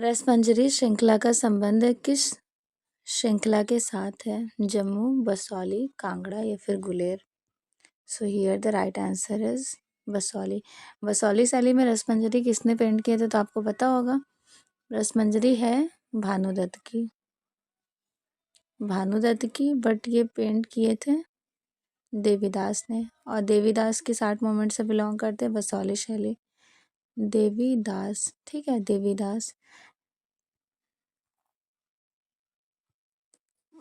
रसमंजरी श्रृंखला का संबंध किस श्रृंखला के साथ है? जम्मू, बसौली, कांगड़ा या फिर गुलेर? सो here the right answer is Basohli. Basohli शैली में रसमंजरी किसने पेंट किए थे? तो आपको पता होगा, रसमंजरी है भानुदत्त की। भानुदत्त की, बट ये पेंट किए थे देवीदास ने, और देवीदास किस आर्ट मूवमेंट से बिलोंग करते हैं? बसौली शैली। देवीदास, ठीक है, देवीदास।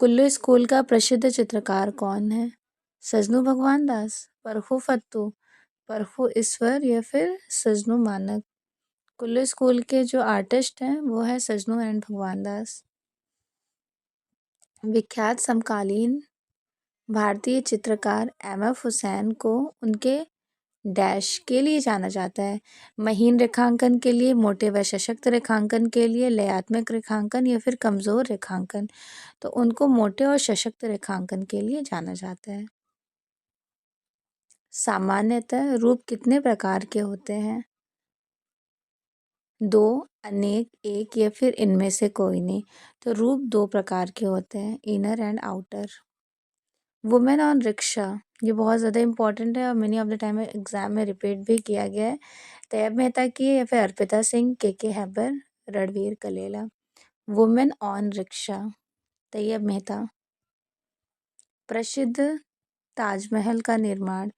कुल्लू स्कूल का प्रसिद्ध चित्रकार कौन है? सजनू भगवान दास, परखू फत्तू, परखू ईश्वर या फिर सजनू मानक? कुल्लू स्कूल के जो आर्टिस्ट हैं वो है सजनू एंड भगवान दास। विख्यात समकालीन भारतीय चित्रकार एम.एफ. हुसैन को उनके डैश के लिए जाना जाता है? महीन रेखांकन के लिए, मोटे व सशक्त रेखांकन के लिए, लयात्मक रेखांकन या फिर कमजोर रेखांकन? तो उनको मोटे और सशक्त रेखांकन के लिए जाना जाता है। सामान्यतः रूप कितने प्रकार के होते हैं? 2, अनेक, एक या फिर इनमें से कोई नहीं? तो रूप 2 प्रकार के होते हैं, inner and outer. Women on rickshaw, ये बहुत ज़्यादा इंपॉर्टेंट है और many of the time exam में रिपीट भी किया गया है। तैयब मेहता की है या फिर अर्पिता सिंह, के हैबर, Ranbir Kaleka? Women on rickshaw, Tyeb Mehta. प्रसिद्ध ताजमहल का निर्माण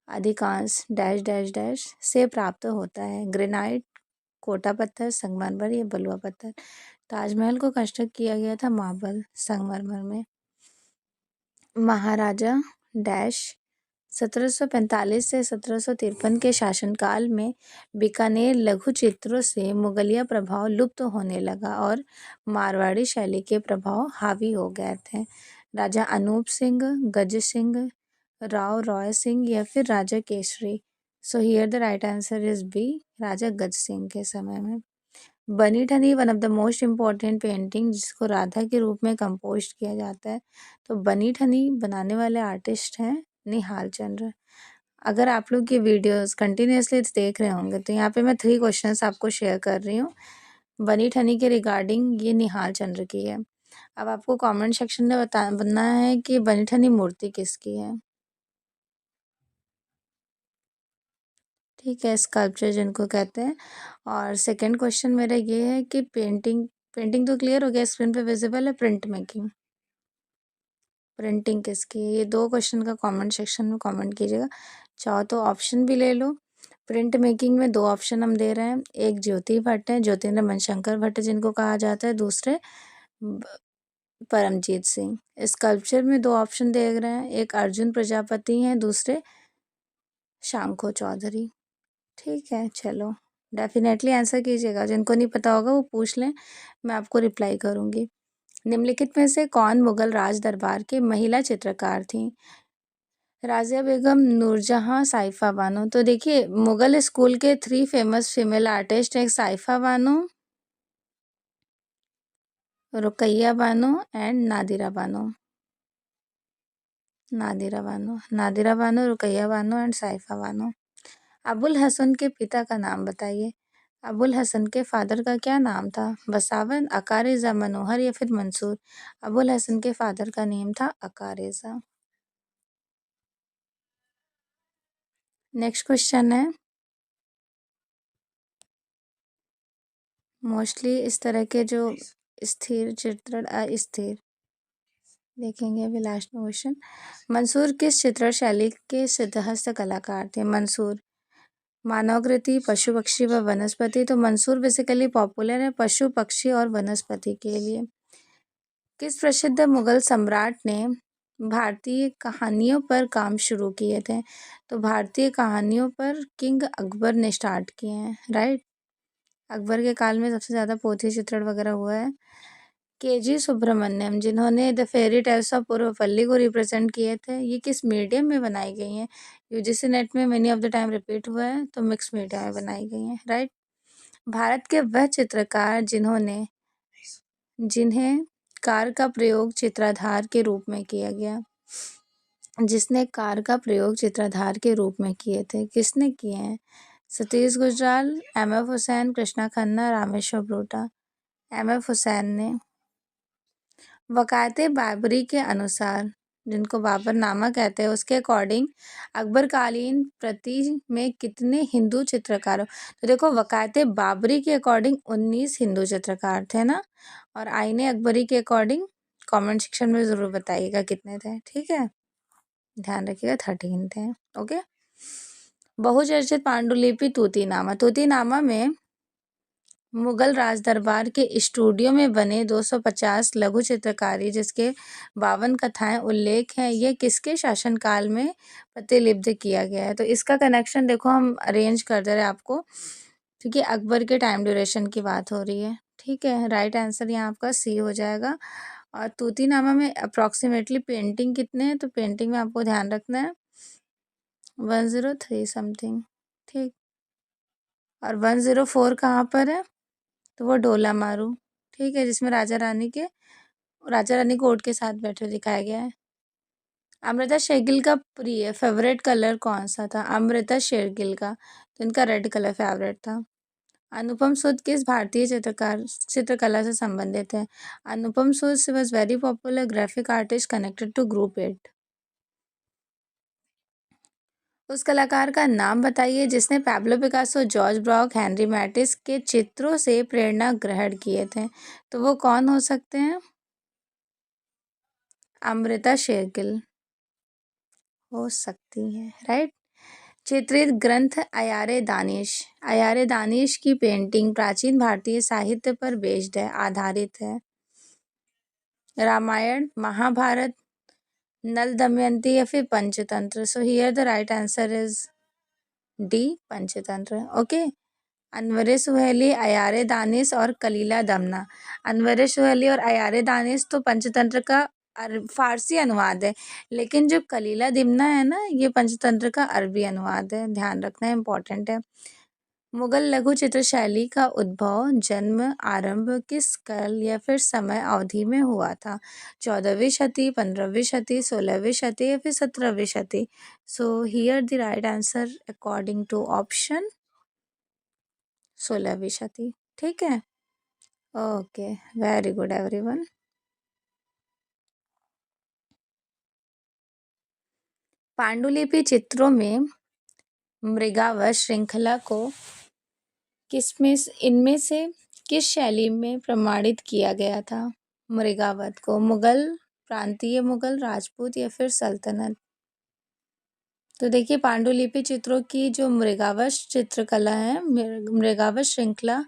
अधिकांश डैश डैश डैश से प्राप्त होता है? ग्रेनाइट, कोटा पत्थर, संगमरमर या बलुआ पत्थर? ताजमहल को कंस्ट्रक्ट किया गया था मार्बल, संगमरमर में। महाराजा डैश 1745 से 1753 के शासनकाल में बीकानेर लघु चित्रों से मुगलिया प्रभाव लुप्त होने लगा और मारवाड़ी शैली के प्रभाव हावी हो गए थे? राजा अनूप सिंह, गज सिंह, राव रॉय सिंह या फिर Raja Kesari? So here the right answer is B, Raja Gaj Singh के समय में। Bani Thani one of the most important painting जिसको राधा के रूप में कंपोज किया जाता है? तो बनी ठनी बनाने वाले आर्टिस्ट हैं निहाल चंद्र। अगर आप लोग ये वीडियोस कंटिन्यूसली देख रहे होंगे तो यहाँ पे मैं 3 क्वेश्चंस आपको शेयर कर रही हूँ बनी ठनी के रिगार्डिंग, ये निहाल चंद्र की है। अब आपको कमेंट सेक्शन में बताना है कि बनी ठनी मूर्ति किसकी है। ठीक है, स्कल्पचर जिनको कहते हैं। और सेकंड क्वेश्चन मेरा ये है कि पेंटिंग पेंटिंग तो क्लियर हो गया, स्क्रीन पे विजिबल है। प्रिंट मेकिंग, प्रिंटिंग किसकी है? ये 2 क्वेश्चन का कमेंट सेक्शन में कमेंट कीजिएगा। चाहो तो ऑप्शन भी ले लो। प्रिंट मेकिंग में 2 ऑप्शन हम दे रहे हैं, एक ज्योति भट्ट है, ज्योतिन्द्र मनशंकर भट्ट जिनको कहा जाता है, दूसरे परमजीत सिंह। स्कल्पचर में 2 ऑप्शन दे रहे हैं, एक अर्जुन प्रजापति हैं, दूसरे शांको चौधरी। ठीक है, चलो डेफिनेटली आंसर कीजिएगा। जिनको नहीं पता होगा वो पूछ लें, मैं आपको रिप्लाई करूँगी। निम्नलिखित में से कौन मुगल राज दरबार के महिला चित्रकार थीं? राज़िया बेगम, नूरजहाँ, साइफा बानो? तो देखिए, मुगल स्कूल के 3 फेमस फीमेल आर्टिस्ट हैं, साइफा बानो, रुकैया बानो एंड नादिरा बानो। नादिरा बानो, रुकैया बानो एंड साइफा बानो। अबुल हसन के पिता का नाम बताइए। अबुल हसन के फादर का क्या नाम था? बसावन, अकारेजा, मनोहर या फिर मंसूर? अबुल हसन के फादर का नेम था अकारेजा। नेक्स्ट क्वेश्चन है, मोस्टली इस तरह के जो स्थिर चित्रण अस्थिर देखेंगे अभी लास्ट में क्वेश्चन। मंसूर किस चित्रण शैली के सिद्धहस्त कलाकार थे? मंसूर मानवाकृति, पशु पक्षी व वनस्पति? तो मंसूर बेसिकली पॉपुलर है पशु पक्षी और वनस्पति के लिए। किस प्रसिद्ध मुगल सम्राट ने भारतीय कहानियों पर काम शुरू किए थे? तो भारतीय कहानियों पर किंग अकबर ने स्टार्ट किए हैं, राइट। अकबर के काल में सबसे ज़्यादा पोथी चित्रण वगैरह हुआ है। के.जी. सुब्रमण्यम जिन्होंने द फेरी टेल्स ऑफ पूर्वपल्ली को रिप्रेजेंट किए थे, ये किस मीडियम में बनाई गई हैं? यूजीसी नेट में many of the time repeat हुआ है, तो मिक्स मीडिया में बनाई गई हैं, राइट। भारत के वह चित्रकार जिन्हें कार का प्रयोग चित्राधार के रूप में किया गया, जिसने कार का प्रयोग चित्राधार के रूप में किए थे, किसने किए हैं? सतीश गुजराल, एम.एफ. हुसैन, कृष्णा खन्ना, रामेश्वर ब्रूटा? एम.एफ. हुसैन ने। वक़ायत बाबरी के अनुसार, जिनको बाबरनामा कहते हैं, उसके अकॉर्डिंग अकबरकालीन प्रति में कितने हिंदू चित्रकारों, तो देखो वक़ायत बाबरी के अकॉर्डिंग 19 हिंदू चित्रकार थे ना, और आईने अकबरी के अकॉर्डिंग कमेंट सेक्शन में ज़रूर बताइएगा कितने थे, ठीक है? ध्यान रखिएगा 13 थे, ओके? बहुचर्चित पांडुलिपि तूतीनामा। तूतीनामा में मुगल राज दरबार के स्टूडियो में बने 250 लघु चित्रकारी जिसके 52 कथाएं उल्लेख हैं, ये किसके शासनकाल में प्रतिलिप्त किया गया है? तो इसका कनेक्शन देखो हम अरेंज कर दे रहे हैं आपको, क्योंकि अकबर के टाइम ड्यूरेशन की बात हो रही है, ठीक है? राइट आंसर यहाँ आपका सी हो जाएगा। और तूतीनामा में अप्रॉक्सीमेटली पेंटिंग कितने हैं? तो पेंटिंग में आपको ध्यान रखना है 103 समथिंग, ठीक। और 104 कहाँ पर है? तो वो डोला मारू, ठीक है, जिसमें राजा रानी को ऊँट के साथ बैठे दिखाया गया है। अमृता शेरगिल का प्रिय फेवरेट कलर कौन सा था? अमृता शेरगिल का, तो इनका रेड कलर फेवरेट था। अनुपम सूद किस भारतीय चित्रकला से संबंधित है? Anupam Sood was very popular graphic artist connected to group 8। उस कलाकार का नाम बताइए जिसने Pablo Picasso, George Braque, Henri Matisse के चित्रों से प्रेरणा ग्रहण किए थे। तो वो कौन हो सकते हैं? अमृता शेरगिल हो सकती हैं, राइट। चित्रित ग्रंथ अयारे दानिश। अयारे दानिश की पेंटिंग प्राचीन भारतीय साहित्य पर बेस्ड है, आधारित है। रामायण, महाभारत, नल दमयंती या फिर Panchatantra? So here the right answer is D, Panchatantra, okay. Anvar Suhaili, Ayar Danish और कलीला दमना। अनवर सुहेली और अयारे दानिश तो पंचतंत्र का फारसी अनुवाद है, लेकिन जो कलीला दिमना है ना, ये पंचतंत्र का अरबी अनुवाद है, ध्यान रखना इम्पोर्टेंट है। मुगल लघु चित्र शैली का उद्भव, जन्म, आरंभ किस काल या फिर समय अवधि में हुआ था? 14वीं शती, 15वीं शती, 16वीं शती या फिर 17वीं शती? So here the right answer according to option 16वीं शती, ठीक है? Okay, very good everyone. पांडुलिपि चित्रों में मृगावश श्रृंखला को इनमें से किस शैली में प्रमाणित किया गया था? मृगावत को मुगल, प्रांतीय मुगल, राजपूत या फिर सल्तनत? तो देखिए पांडुलिपि चित्रों की जो मृगावश चित्रकला है, मृगावश श्रृंखला,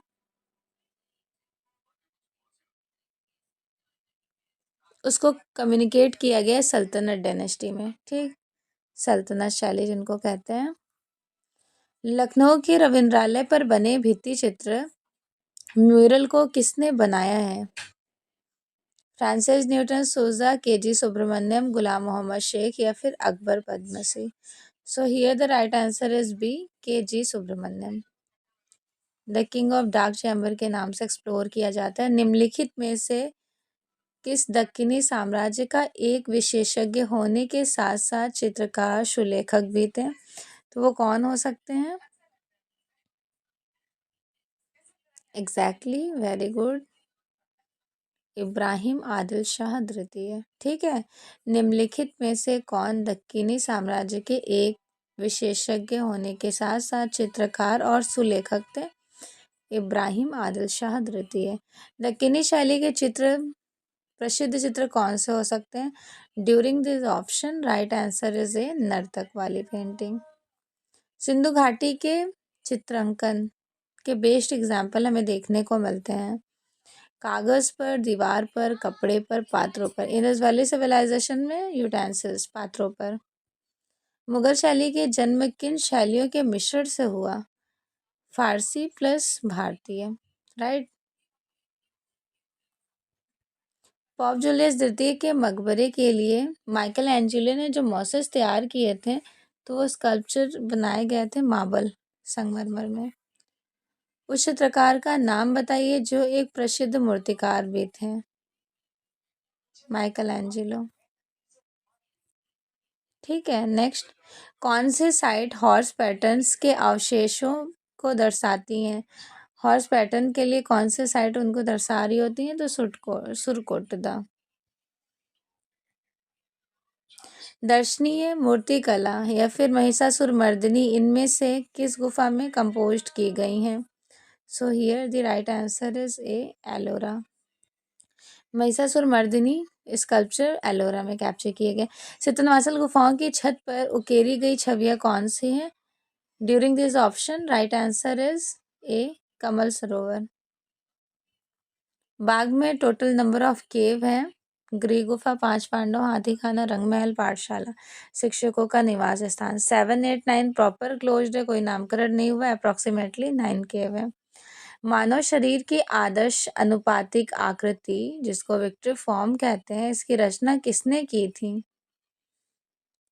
उसको कम्युनिकेट किया गया है सल्तनत डायनेस्टी में, ठीक। सल्तनत शैली जिनको कहते हैं। लखनऊ के रविंद्रालय पर बने भित्ति चित्र म्यूरल को किसने बनाया है? फ्रांसिस न्यूटन, सोजा, के.जी. सुब्रमण्यम, गुलाम मोहम्मद शेख या फिर Akbar Padamsee? So here the right answer is B, K G. Subramanyan. The king of dark chamber के नाम से एक्सप्लोर किया जाता है। निम्नलिखित में से किस दक्कनी साम्राज्य का एक विशेषज्ञ होने के साथ साथ चित्रकार, सुलेखक भी थे? तो वो कौन हो सकते हैं? Exactly, very good, Ibrahim Adil Shah द्वितीय, ठीक है। निम्नलिखित में से कौन दक्कनी साम्राज्य के एक विशेषज्ञ होने के साथ साथ चित्रकार और सुलेखक थे? इब्राहिम आदिल शाह द्वितीय। दक्कनी शैली के चित्र, प्रसिद्ध चित्र कौन से हो सकते हैं? During this option right answer is ए नर्तक वाली पेंटिंग। सिंधु घाटी के चित्रांकन के बेस्ट एग्जाम्पल हमें देखने को मिलते हैं कागज पर, दीवार पर, कपड़े पर, पात्रों पर। इंडस वैली सिविलाइजेशन में यूटेंसिल्स, पात्रों पर। मुगल शैली के जन्म किन शैलियों के मिश्रण से हुआ? फारसी प्लस भारतीय, राइट। पॉप जूलियस द्वितीय के मकबरे के लिए माइकल एंजेलो ने जो मॉसेस तैयार किए थे, तो वो स्कल्पचर बनाए गए थे मार्बल, संगमरमर में। उस चित्रकार का नाम बताइए जो एक प्रसिद्ध मूर्तिकार भी थे। माइकल एंजेलो, ठीक है। नेक्स्ट, कौन से साइट हॉर्स पैटर्न्स के अवशेषों को दर्शाती हैं? हॉर्स पैटर्न के लिए कौन से साइट उनको दर्शा रही होती हैं? तो सुरकोटदा। दर्शनीय मूर्तिकला या फिर महिषासुरमर्दिनी इनमें से किस गुफा में कंपोज्ड की गई हैं? सो here the right answer is A, Ellora. Mahishasuramardini sculpture Ellora में कैप्चर किए गए। सितनवासल गुफाओं की छत पर उकेरी गई छवियां कौन सी हैं? During this option right answer is A, Kamal Sarovar. बाग में टोटल नंबर ऑफ केव है? गृह गुफा, 5 पांडव, हाथी खाना, रंगमहल, पाठशाला, शिक्षकों का निवास स्थान। 7, 8, 9 प्रॉपर क्लोज्ड है, कोई नामकरण नहीं हुआ। अप्रोक्सीमेटली 9 केव है। मानव शरीर की आदर्श अनुपातिक आकृति जिसको विक्टर फॉर्म कहते हैं, इसकी रचना किसने की थी?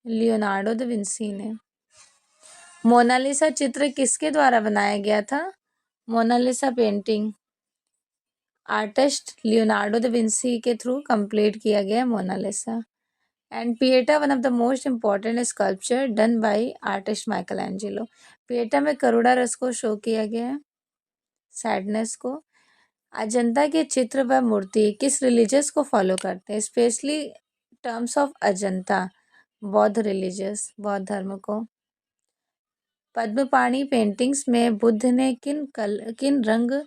लियोनार्डो दा विंसी ने। मोनालिसा चित्र किसके द्वारा बनाया गया था? Mona Lisa painting artist Leonardo da Vinci के थ्रू कंप्लीट किया गया Mona Lisa. And Pieta one of the most important sculpture done by artist Michelangelo. Pieta में करुणा रस को शो किया गया है, सैडनेस को। अजंता के चित्र व मूर्ति किस रिलीजियस को फॉलो करते हैं? स्पेशली टर्म्स ऑफ अजंता, बौद्ध रिलीजियस, बौद्ध धर्म को। पद्मपाणि पेंटिंग्स में बुद्ध ने किन रंग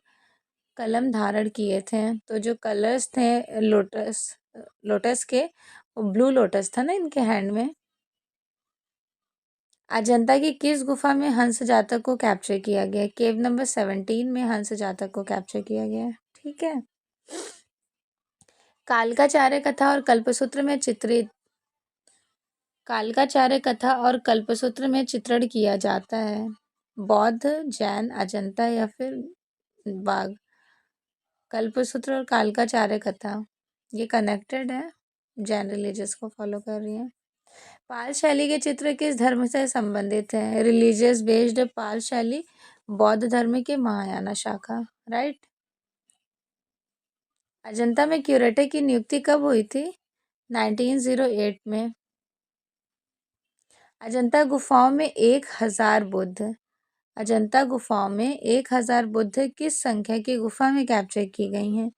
कलम धारण किए थे? तो जो कलर्स थे लोटस के, वो ब्लू लोटस था ना इनके हैंड में। अजंता की किस गुफा में हंस जातक को कैप्चर किया गया? केव नंबर 17 में हंस जातक को कैप्चर किया गया है। ठीक है। कालकाचार्य कथा और कल्पसूत्र में चित्रण किया जाता है बौद्ध, जैन, अजंता या फिर बाघ। कल्पसूत्र और कालकाचार्य कथा ये कनेक्टेड है, जैन रिलीजियस को फॉलो कर रही है। पाल शैली के चित्र किस धर्म से संबंधित है? रिलीजियस बेस्ड पाल शैली बौद्ध धर्म के महायाना शाखा, राइट। अजंता में क्यूरेटर की नियुक्ति कब हुई थी? 1908 में। अजंता गुफाओं में 1000 बुद्ध, अजंता गुफाओं में 1000 बुद्ध किस संख्या की गुफा में कैप्चर की गई हैं?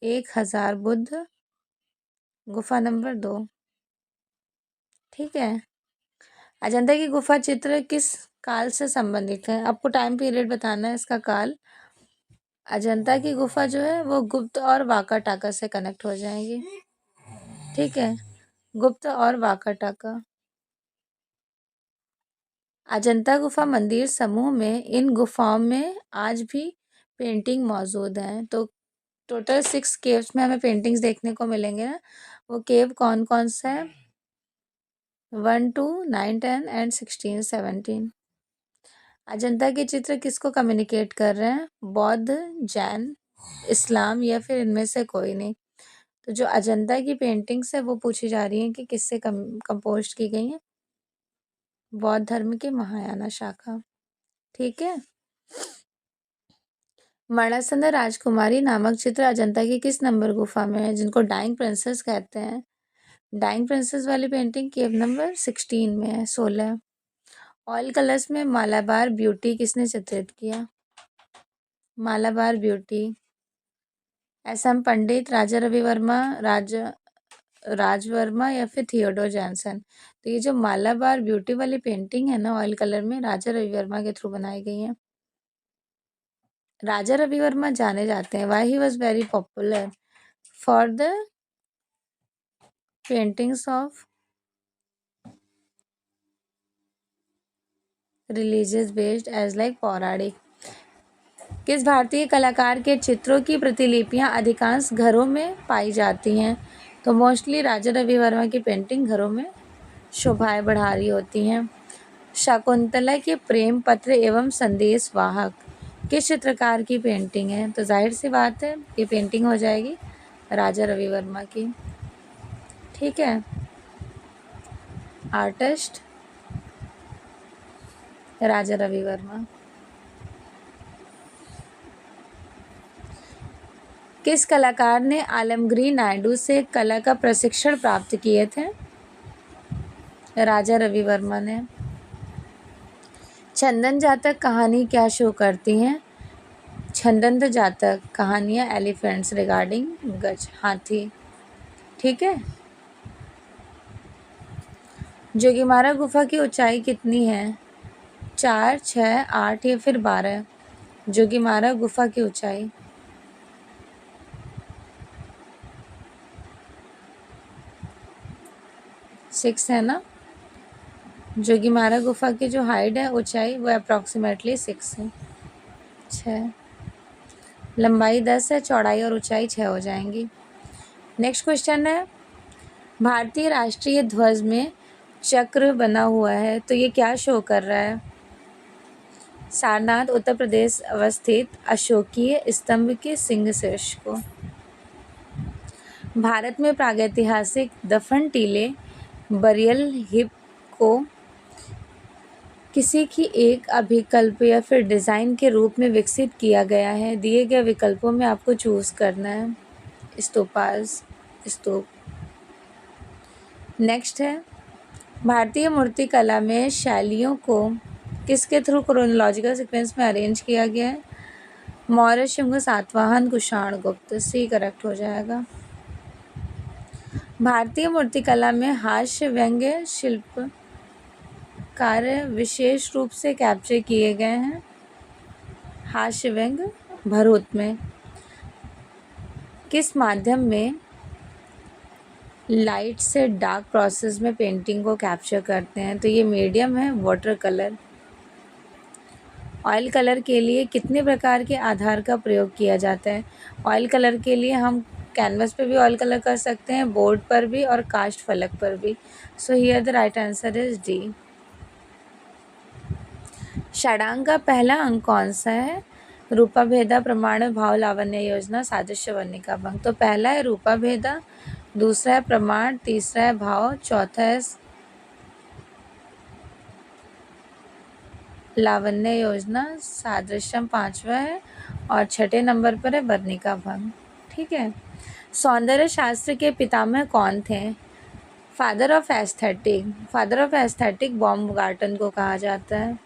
1000 बुद्ध, गुफा नंबर 2। ठीक है। अजंता की गुफा चित्र किस काल से संबंधित है? आपको टाइम पीरियड बताना है इसका काल। अजंता की गुफा जो है वो गुप्त और वाकाटाका से कनेक्ट हो जाएगी। ठीक है, गुप्त और वाकाटाका। अजंता गुफा मंदिर समूह में इन गुफाओं में आज भी पेंटिंग मौजूद हैं। तो टोटल 6 केव्स में हमें पेंटिंग्स देखने को मिलेंगे ना। वो केव कौन कौन सा है? 1, 2, 9, 10 एंड 16, 17। अजंता के चित्र किसको कम्युनिकेट कर रहे हैं? बौद्ध, जैन, इस्लाम या फिर इनमें से कोई नहीं। तो जो अजंता की पेंटिंग्स है वो पूछी जा रही है कि किससे कंपोज की गई हैं? बौद्ध धर्म की महायाना शाखा। ठीक है। मणासंदा राजकुमारी नामक चित्र अजंता की किस नंबर गुफा में है, जिनको डाइंग प्रिंसेस कहते हैं? डाइंग प्रिंसेस वाली पेंटिंग केव नंबर 16 में है, 16। ऑयल कलर्स में मालाबार ब्यूटी किसने चित्रित किया? Malabar beauty S M. पंडित, राजा रवि वर्मा, राजवर्मा या फिर थियोडोर जॉनसन। तो ये जो मालाबार ब्यूटी वाली पेंटिंग है ना ऑयल कलर में, राजा रवि वर्मा के थ्रू बनाई गई है। राजा रवि वर्मा जाने जाते हैं, why he was very popular for the paintings of religious based as like पौराणिक। किस भारतीय कलाकार के चित्रों की प्रतिलिपियां अधिकांश घरों में पाई जाती हैं? तो मोस्टली राजा रवि वर्मा की पेंटिंग घरों में शोभाएं बढ़ा रही होती हैं। शकुंतला के प्रेम पत्र एवं संदेश वाहक किस चित्रकार की पेंटिंग है? तो जाहिर सी बात है ये पेंटिंग हो जाएगी राजा रवि वर्मा की। ठीक है। आर्टिस्ट राजा रवि वर्मा। किस कलाकार ने आलमगीर नायडू से कला का प्रशिक्षण प्राप्त किए थे? राजा रवि वर्मा ने। चंदन जातक कहानी क्या शो करती हैं? छंदंत जातक कहानियाँ एलिफेंट्स रिगार्डिंग गज हाथी। ठीक है। जोगीमारा गुफा की ऊंचाई कितनी है? 4, 6, 8 या फिर 12? जोगीमारा गुफा की ऊंचाई 6 है ना। जोगीमारा गुफा की जो हाइट है, ऊंचाई, वो अप्रॉक्सीमेटली 6 है। 6। लंबाई 10 है, चौड़ाई और ऊंचाई 6 हो जाएंगी। नेक्स्ट क्वेश्चन है, भारतीय राष्ट्रीय ध्वज में चक्र बना हुआ है, तो ये क्या शो कर रहा है? सारनाथ उत्तर प्रदेश अवस्थित अशोकीय स्तंभ के सिंह शीर्ष को। भारत में प्रागैतिहासिक दफन टीले बरियल हिप को किसी की एक अभिकल्प या फिर डिज़ाइन के रूप में विकसित किया गया है। दिए गए विकल्पों में आपको चूज़ करना है। स्तूपाज, स्तूप। नेक्स्ट है, भारतीय मूर्तिकला में शैलियों को किसके थ्रू क्रोनोलॉजिकल सीक्वेंस में अरेंज किया गया है? मौर्य, शुंग, सातवाहन, कुषाण, गुप्त। सी करेक्ट हो जाएगा। भारतीय मूर्तिकला में हास्य व्यंग्य शिल्प कार्य विशेष रूप से कैप्चर किए गए हैं। हास्य व्यंग्य भरूच में। किस माध्यम में लाइट से डार्क प्रोसेस में पेंटिंग को कैप्चर करते हैं? तो ये मीडियम है वाटर कलर। ऑयल कलर के लिए कितने प्रकार के आधार का प्रयोग किया जाता है? ऑयल कलर के लिए हम कैनवस पे भी ऑयल कलर कर सकते हैं, बोर्ड पर भी और कास्ट फलक पर भी। So here the right answer is D. षडांग का पहला अंक कौन सा है? रूपा भेदा, प्रमाण, भाव, लावण्य योजना, सादृश्य, वर्णिका भंग। तो पहला है रूपा भेदा, दूसरा है प्रमाण, तीसरा है भाव, चौथा है लावण्य योजना, सादृश्यम पांचवा है और छठे नंबर पर है वर्णिका भंग। ठीक है। सौंदर्य शास्त्र के पितामह कौन थे? Father of aesthetic. Father of aesthetic Baumgarten को कहा जाता है।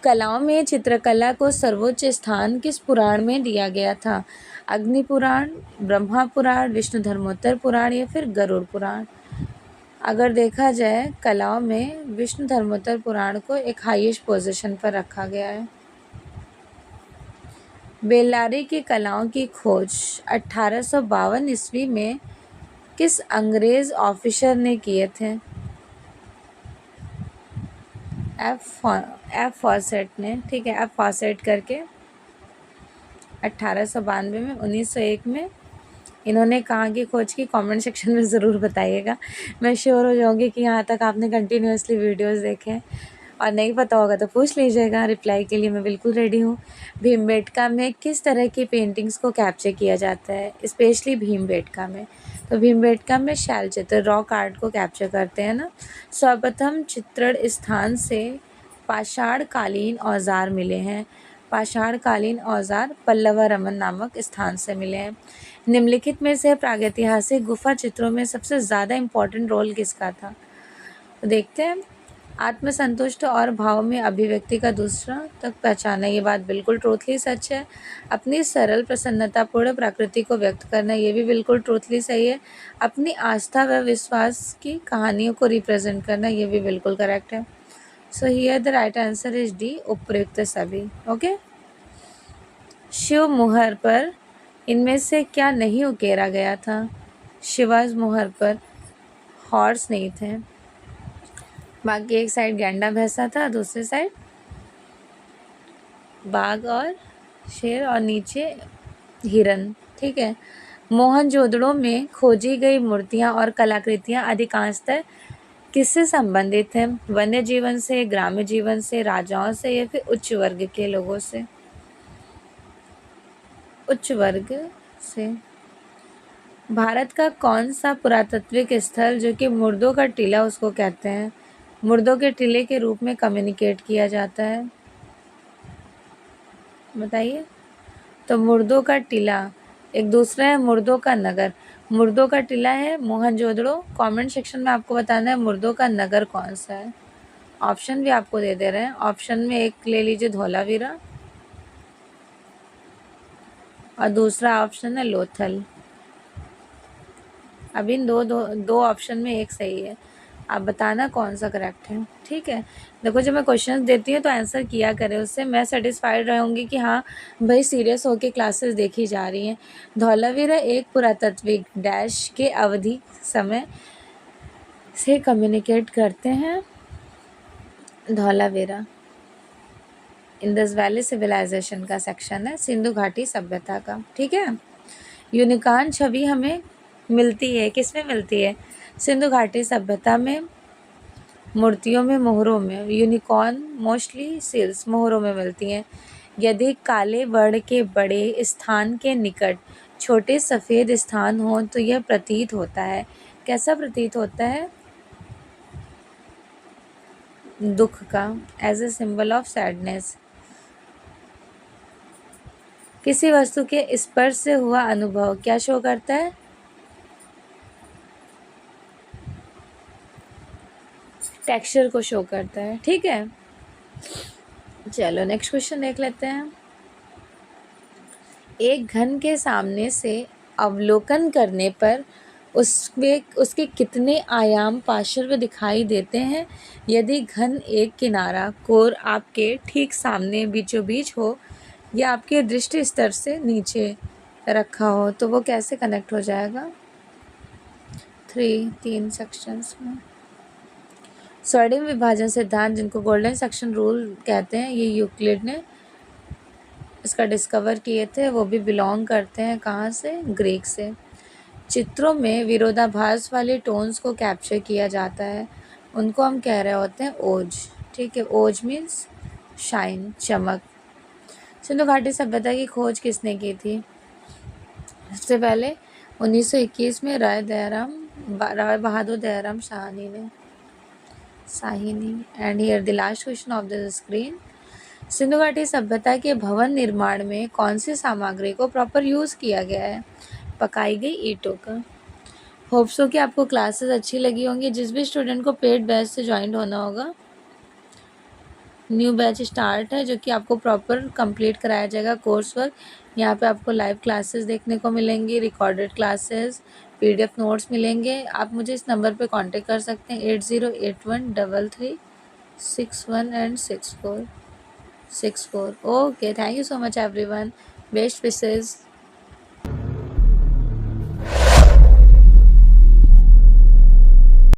कलाओं में चित्रकला को सर्वोच्च स्थान किस पुराण में दिया गया था? अग्नि पुराण, ब्रह्मा पुराण, विष्णु धर्मोत्तर पुराण या फिर गरुड़ पुराण? अगर देखा जाए कलाओं में विष्णु धर्मोत्तर पुराण को एक हाईएस्ट पोजीशन पर रखा गया है। बेल्लारी की कलाओं की खोज 1852 ईस्वी में किस अंग्रेज ऑफिसर ने किए थे? एफ फॉसेट ने। ठीक है, एफ फॉसेट करके 1892 में, 1901 में इन्होंने कहाँ की खोज की? कमेंट सेक्शन में ज़रूर बताइएगा। मैं श्योर हो जाऊँगी कि यहाँ तक आपने कंटिन्यूसली वीडियोस देखे हैं, और नहीं पता होगा तो पूछ लीजिएगा, रिप्लाई के लिए मैं बिल्कुल रेडी हूँ। भीमबेटका में किस तरह की पेंटिंग्स को कैप्चर किया जाता है, स्पेशली भीमबेटका में? तो भीमबेटका में शैल चित्र, रॉक आर्ट को कैप्चर करते हैं ना। सर्वप्रथम चित्रण स्थान से पाषाणकालीन औजार मिले हैं। पाषाणकालीन औजार पल्लव रमन नामक स्थान से मिले हैं। निम्नलिखित में से प्रागैतिहासिक गुफा चित्रों में सबसे ज़्यादा इम्पोर्टेंट रोल किसका था? तो देखते हैं। आत्मसंतुष्ट और भाव में अभिव्यक्ति का दूसरा तक पहचाना, ये बात बिल्कुल ट्रूथली सच है। अपनी सरल प्रसन्नतापूर्ण प्रकृति को व्यक्त करना, ये भी बिल्कुल ट्रूथली सही है। अपनी आस्था व विश्वास की कहानियों को रिप्रेजेंट करना, ये भी बिल्कुल करेक्ट है। सो here the right answer is D, उपयुक्त सभी। ओके। शिव मुहर पर इनमें से क्या नहीं उकेरा गया था? शिवाज मुहर पर हॉर्स नहीं थे, बाकी एक साइड गैंडा भैंसा था, दूसरी साइड बाघ और शेर और नीचे हिरन। ठीक है। मोहनजोदड़ो में खोजी गई मूर्तियां और कलाकृतियां अधिकांशतः किससे संबंधित हैं? वन्य जीवन से, ग्राम्य जीवन से, राजाओं से या फिर उच्च वर्ग के लोगों से? उच्च वर्ग से। भारत का कौन सा पुरातात्विक स्थल जो कि मुर्दों का टीला उसको कहते हैं, मुर्दों के टीले के रूप में कम्युनिकेट किया जाता है? बताइए। तो मुर्दों का टीला, एक दूसरा है मुर्दों का नगर। मुर्दों का टीला है मोहनजोदड़ो। कमेंट सेक्शन में आपको बताना है मुर्दों का नगर कौन सा है। ऑप्शन भी आपको दे दे रहे हैं। ऑप्शन में एक ले लीजिए धौलावीरा और दूसरा ऑप्शन है लोथल। अब इन दो ऑप्शन में एक सही है, आप बताना कौन सा करेक्ट है। ठीक है, देखो जब मैं क्वेश्चन देती हूँ तो आंसर किया करें, उससे मैं सेटिस्फाइड रहूँगी कि हाँ भाई सीरियस होके क्लासेस देखी जा रही हैं। धौलावीरा एक पुरातात्विक डैश के अवधि समय से कम्युनिकेट करते हैं। धौलावीरा इंडस वैली सिविलाइजेशन का सेक्शन है, सिंधु घाटी सभ्यता का। ठीक है, यूनिकॉर्न छवि हमें मिलती है, किस में मिलती है? सिंधु घाटी सभ्यता में, मूर्तियों में, मोहरों में। यूनिकॉर्न मोस्टली सील्स मोहरों में मिलती हैं। यदि काले वर्ण के बड़े स्थान के निकट छोटे सफ़ेद स्थान हों तो यह प्रतीत होता है, कैसा प्रतीत होता है? दुख का, as a symbol of sadness. किसी वस्तु के स्पर्श से हुआ अनुभव क्या शो करता है? टेक्सचर को शो करता है। ठीक है, चलो नेक्स्ट क्वेश्चन देख लेते हैं। एक घन के सामने से अवलोकन करने पर उसके कितने आयाम पार्श्व दिखाई देते हैं? यदि घन एक किनारा कोर आपके ठीक सामने बीचों बीच हो या आपके दृष्टि स्तर से नीचे रखा हो तो वो कैसे कनेक्ट हो जाएगा? तीन सेक्शंस में। स्वर्णिम विभाजन सिद्धांत, जिनको गोल्डन सेक्शन रूल कहते हैं, ये यूक्लिड ने इसका डिस्कवर किए थे। वो भी बिलोंग करते हैं कहाँ से? ग्रीक से। चित्रों में विरोधाभास वाले टोन्स को कैप्चर किया जाता है, उनको हम कह रहे होते हैं ओज। ठीक है, ओज मीन्स शाइन, चमक। सिंधु घाटी सभ्यता की खोज किसने की थी? सबसे पहले 1921 में राय बहादुर दयाराम साहनी ने। And here the last question of the screen. Sindhu घाटी सभ्यता के भवन निर्माण में कौन सी सामग्री को प्रॉपर यूज़ किया गया है? पकाई गई ईंटों का। होप सो कि आपको क्लासेस अच्छी लगी होंगी। जिस भी स्टूडेंट को पेड बैच से ज्वाइन होना होगा, न्यू बैच स्टार्ट है जो कि आपको प्रॉपर कंप्लीट कराया जाएगा कोर्स वर्क। यहाँ पे आपको लाइव क्लासेस देखने को मिलेंगी, रिकॉर्डेड क्लासेस, PDF नोट्स मिलेंगे। आप मुझे इस नंबर पे कांटेक्ट कर सकते हैं 80813361 and 64। Okay, thank you so much everyone, best wishes.